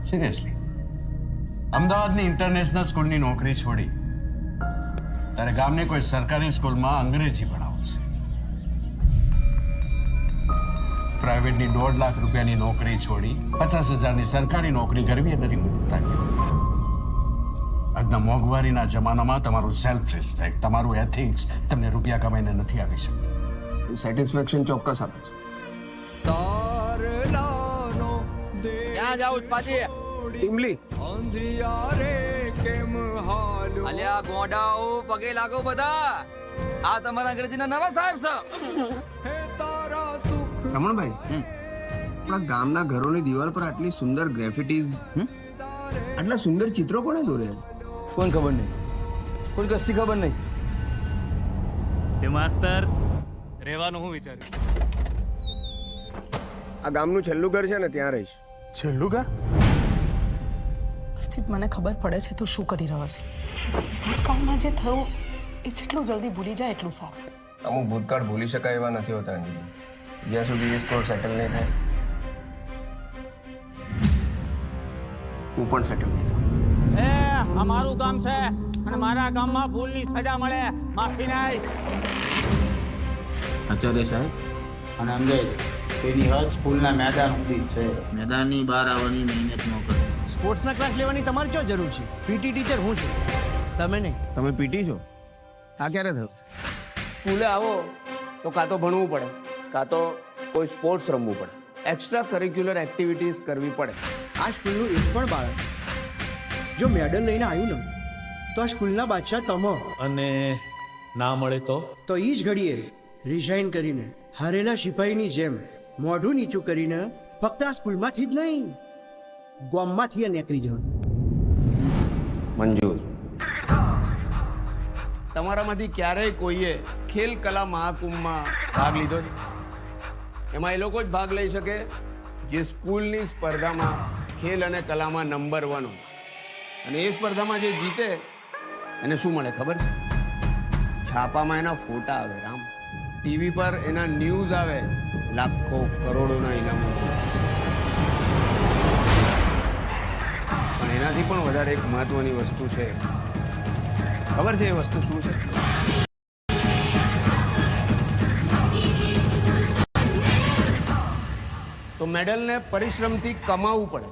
Seriously અમદાવાદની international સ્કૂલની નોકરી છોડી તારે ગામની કોઈ સરકારી સ્કૂલમાં અંગ્રેજી ભણાવવું છે. પ્રાઇવેટની 1.5 લાખ રૂપિયાની નોકરી છોડી 50,000ની સરકારી નોકરી કરવી એ નથી મૂર્ખતા કહેવાય. આજના મોંઘવારીના જમાનામાં તમારું સેલ્ફ રિસ્પેક્ટ, તમારું એથિક્સ તમને રૂપિયા કમાઈને નથી આપી શકતું. સેટિસ્ફેક્શન ચોક્કસ આપે છે. ક્યાં જાઉં પાછી ટીમલી અલ્યા ગોડાઓ પગે લાગો બધા. આ તમારા અંગ્રેજીના નવા સાહેબ છે. રમણભાઈ, આપણા ગામના ઘરોની દિવાલ પર આટલી સુંદર ગ્રેફિટીઝ, આટલા સુંદર ચિત્રો કોણે દોર્યા? કોણ ખબર નહીં, કોઈ કશી ખબર નહીં. તે માસ્તર રહેવાનું હું વિચાર્યું? આ ગામનું છેલ્લું ઘર છે ને, ત્યાં રહીશ. છેલ્લું ઘર? અજીત, મને ખબર પડે છે તું શું કરી રહ્યો છે. ભૂતકાળમાં જે થયું એ જેટલું જલ્દી ભૂલી જાય એટલું સારું. અમુક ભૂતકાળ ભૂલી શકાય એવા નથી હોતા અંજલિ, જ્યાં સુધી એ સ્કોર સેટલ નહીં થાય. હું પણ સેટલ નહીં થાઉં. આ મારું કામ છે અને મારા કામમાં ભૂલની સજા મળે, માફી નહીં. આચાર્ય સાહેબ અને અંગ્રેજ તેની હદ સ્કૂલના મેદાન સુધી જ છે. મેદાનની બહાર આવવાની મહેનત ન કરે. સ્પોર્ટ્સના ક્લાસ લેવાની તમારે શું જરૂર છે? પીટી ટીચર હું છું, તમે નહીં. તમે પીટી છો? આ ક્યારે થયું? સ્કૂલે આવો તો કાં તો ભણવું પડે, કાં તો કોઈ સ્પોર્ટ્સ રમવું પડે, એક્સ્ટ્રા કરિક્યુલર એક્ટિવિટીઝ કરવી પડે. આ સ્કૂલનું એક પણ બાળક જો મેડલ લઈને આવ્યું ને તો આ સ્કૂલના બાદશાહ તમે. અને ના મળે તો તો એ જ ઘડીએ રિઝાઇન કરીને હારેલા સિપાહીની જેમ મોઢું નીચું કરીને ફક્ત આ સ્કૂલમાંથી જ નહીં, ગામમાંથી નીકળી જવાનું. મંજૂર. તમારામાંથી ક્યારેય કોઈએ ખેલ કલા મહાકુંભમાં ભાગ લીધો છે? એમાં એ લોકો જ ભાગ લઈ શકે જે સ્કૂલની સ્પર્ધામાં ખેલ અને કલામાં નંબર 1 હોય. અને એ સ્પર્ધામાં જે જીતે એને શું મળે ખબર છે? છાપામાં એના ફોટા આવે, રામ, ટીવી પર એના ન્યૂઝ આવે, લાખો કરોડોના ઇનામો. પણ એનાથી પણ વધારે એક મહત્વની વસ્તુ છે. ખબર છે એ વસ્તુ શું છે? તો મેડલને પરિશ્રમથી કમાવવું પડે.